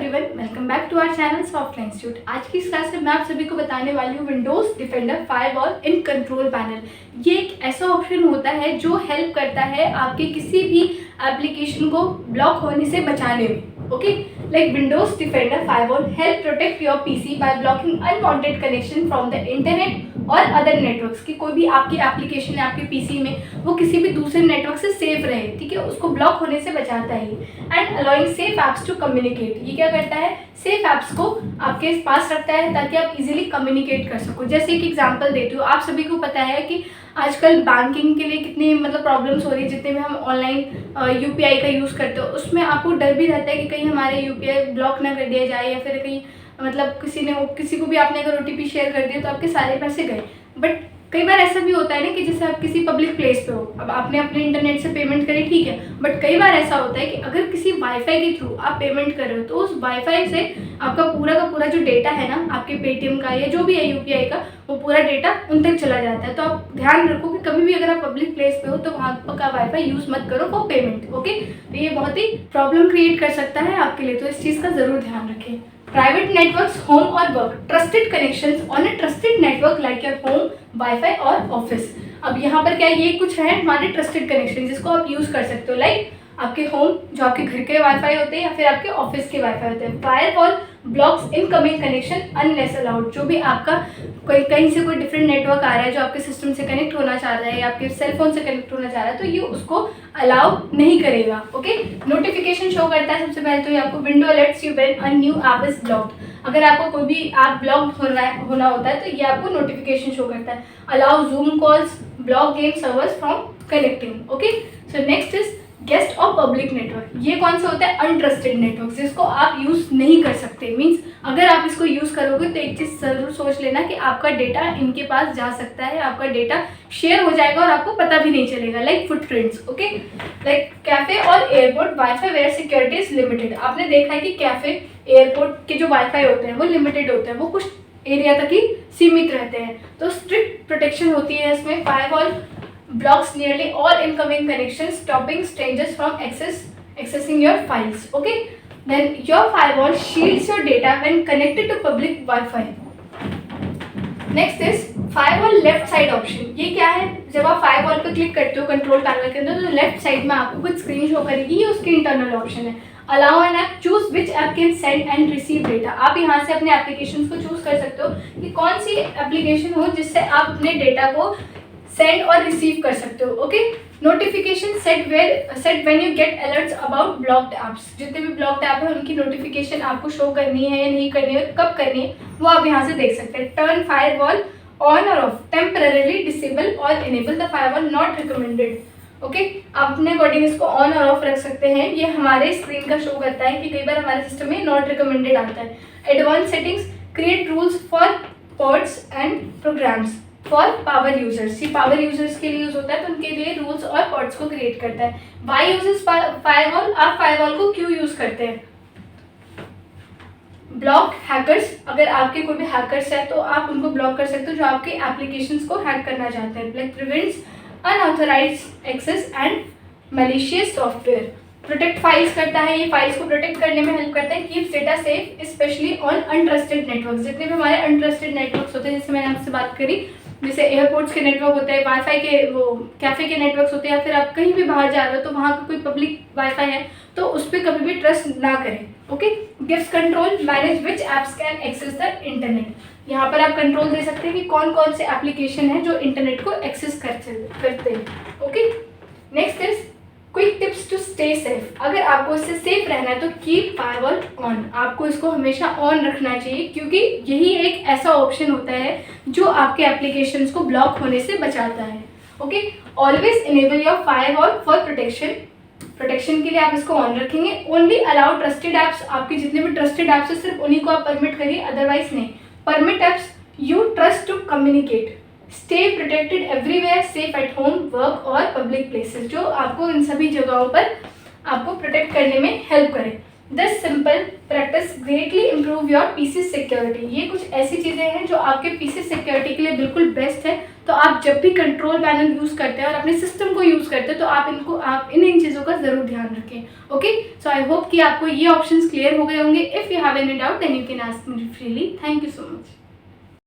Everyone, welcome back to our channel software institute. आज की इस क्लास में मैं आप सभी को बताने वाली हूँ Windows defender firewall in control panel. ये एक ऐसा ऑप्शन होता है जो हेल्प करता है आपके किसी भी एप्लीकेशन को ब्लॉक होने से बचाने में। Okay, like Windows defender firewall help protect your PC by blocking unwanted connection from the internet और अदर नेटवर्क्स। की कोई भी आपकी एप्लीकेशन है आपके पीसी में, वो किसी भी दूसरे नेटवर्क से सेफ रहे, ठीक है, उसको ब्लॉक होने से बचाता है। And allowing safe apps to communicate, ये क्या करता है, सेफ ऐप्स को आपके पास रखता है ताकि आप इजीली कम्युनिकेट कर सको। जैसे एक एग्जांपल देती हूँ, आप सभी को पता है कि आजकल बैंकिंग के लिए कितनी प्रॉब्लम्स हो रही है। जितने भी हम ऑनलाइन यूपीआई का यूज़ करते हो उसमें आपको डर भी रहता है कि कहीं हमारे यूपीआई ब्लॉक ना कर दिया जाए, या फिर कहीं किसी को भी आपने अगर ओटीपी शेयर कर दिया तो आपके सारे पैसे गए। बट कई बार ऐसा भी होता है ना कि जैसे आप किसी पब्लिक प्लेस पे हो, अब आपने अपने इंटरनेट से पेमेंट करी, ठीक है, बट कई बार ऐसा होता है कि अगर किसी वाईफाई के थ्रू आप पेमेंट कर रहे हो तो उस वाईफाई से आपका पूरा का पूरा जो डेटा है ना, आपके पेटीएम का या जो भी है यूपीआई का, वो पूरा डेटा उन तक चला जाता है। तो आप ध्यान रखो कि कभी भी अगर आप पब्लिक प्लेस पे हो तो वहाँ का वाईफाई यूज़ मत करो फॉर पेमेंट। ओके, तो ये बहुत ही प्रॉब्लम क्रिएट कर सकता है आपके लिए, तो इस चीज़ का ज़रूर ध्यान रखें। Private networks, home or work, trusted connections on a trusted network like your home, Wi-Fi और ऑफिस। अब यहाँ पर क्या है, ये कुछ है हमारे ट्रस्टेड कनेक्शन जिसको आप यूज़ कर सकते हो, लाइक आपके होम जो आपके घर के वाईफाई होते हैं या फिर आपके ऑफिस के वाईफाई होते हैं। Firewall blocks incoming connection unless allowed, जो भी आपका कहीं से कोई डिफरेंट नेटवर्क आ रहा है जो आपके सिस्टम से कनेक्ट होना चाह रहा है या आपके सेल फोन से कनेक्ट होना चाह रहा है, तो ये उसको अलाउ नहीं करेगा। ओके, नोटिफिकेशन शो करता है सबसे पहले तो ये आपको window alerts you when a new app is blocked. अगर आपको कोई भी ऐप ब्लॉक होना होता है तो ये आपको नोटिफिकेशन शो करता है। Allow zoom calls, block game servers from connecting. Okay, so next is guest और पब्लिक नेटवर्क। ये कौन सा होता है, अनट्रस्टेड नेटवर्क जिसको आप यूज़ नहीं कर सकते। मीन्स अगर आप इसको यूज़ करोगे तो एक चीज़ ज़रूर सोच लेना कि आपका डेटा इनके पास जा सकता है, आपका डेटा शेयर हो जाएगा और आपको पता भी नहीं चलेगा, like footprints. Okay, like cafe और airport wifi where security is limited. आपने देखा है कि कैफे एयरपोर्ट के जो वाईफाई होते हैं वो लिमिटेड होते हैं, वो कुछ एरिया तक ही सीमित रहते हैं, तो स्ट्रिक्ट प्रोटेक्शन होती है इसमें। Firewall blocks nearly all incoming connections, stopping strangers from accessing your files. Okay, then your firewall shields your data when connected to public Wi-Fi. Next is firewall left side option. ये क्या है, जब आप firewall पर click करते हो control panel के अंदर तो लेफ्ट साइड में आपको कुछ स्क्रीन शो करेगी, ये उसकी इंटरनल ऑप्शन है। Allow an app choose which app can send and receive data. आप यहाँ से अपने एप्लीकेशन को चूज कर सकते हो कि कौन सी एप्लीकेशन हो जिससे आप अपने डेटा को सेंड और रिसीव कर सकते हो। Okay, notification set when you get alerts about blocked apps. जितने भी ब्लॉक्ड ऐप है उनकी नोटिफिकेशन आपको शो करनी है या नहीं करनी है, कब करनी है, वो आप यहाँ से देख सकते हैं। टर्न फायरवॉल ऑन और ऑफ, टेम्पररीली डिसेबल और enable the firewall not recommended. Okay, आप अपने अकॉर्डिंग इसको ऑन और ऑफ रख सकते हैं। ये हमारे स्क्रीन का शो करता है कि कई बार हमारे सिस्टम में नॉट रिकमेंडेड आता है। Advance settings, create rules for ports and programs for power users. ये पावर यूजर्स के लिए यूज होता है तो उनके लिए रूल्स और पोर्ट्स को क्रिएट करता है। वाई यूजेस फायरवॉल, आप फायरवॉल को क्यों यूज करते हैं। ब्लॉक हैकर्स, अगर आपके कोई भी हैकर्स है तो आप उनको ब्लॉक कर सकते हो जो आपके एप्लीकेशंस को हैक करना चाहते हैं। Like prevents unauthorised access and malicious software. Protect files करता है, ये फाइल्स को प्रोटेक्ट करने में हेल्प करता है। Keeps data safe specially on untrusted network. जितने भी हमारे अनट्रस्टेड नेटवर्क्स होते हैं, जैसे मैंने आपसे बात करी, जैसे एयरपोर्ट्स के नेटवर्क होते हैं, वाईफाई के वो कैफ़े के नेटवर्क्स होते हैं, या फिर आप कहीं भी बाहर जा रहे हो तो वहाँ का कोई पब्लिक वाईफाई है तो उस पर कभी भी ट्रस्ट ना करें। Okay, gives control, manage which apps can access the internet. यहाँ पर आप कंट्रोल दे सकते हैं कि कौन कौन से एप्लीकेशन है जो इंटरनेट को एक्सेस करते हैं। Okay, next is quick tips to stay safe. अगर आपको इससे सेफ रहना है तो कीप फायरवॉल ऑन, आपको इसको हमेशा ऑन रखना चाहिए क्योंकि यही एक ऐसा ऑप्शन होता है जो आपके एप्लीकेशंस को ब्लॉक होने से बचाता है। Okay, always enable your firewall for protection के लिए आप इसको ऑन रखेंगे। ओनली अलाउ ट्रस्टेड ऐप्स, आपके जितने भी ट्रस्टेड ऐप्स है सिर्फ उन्हीं को आप परमिट करिए, अदरवाइज नहीं। Permit apps you trust to communicate. Stay protected everywhere, safe at home, work और पब्लिक प्लेसेस, जो आपको इन सभी जगहों पर आपको प्रोटेक्ट करने में हेल्प करें। This simple practice greatly improve your PC security. ये कुछ ऐसी चीज़ें हैं जो आपके पीसी सिक्योरिटी के लिए बिल्कुल बेस्ट है। तो आप जब भी कंट्रोल पैनल यूज़ करते हैं और अपने सिस्टम को यूज़ करते हैं तो आप इन चीज़ों का ज़रूर ध्यान रखें। ओके, सो आई होप कि आपको ये ऑप्शंस क्लियर हो गए होंगे। If you have any doubt then you can ask me freely. Thank you so much.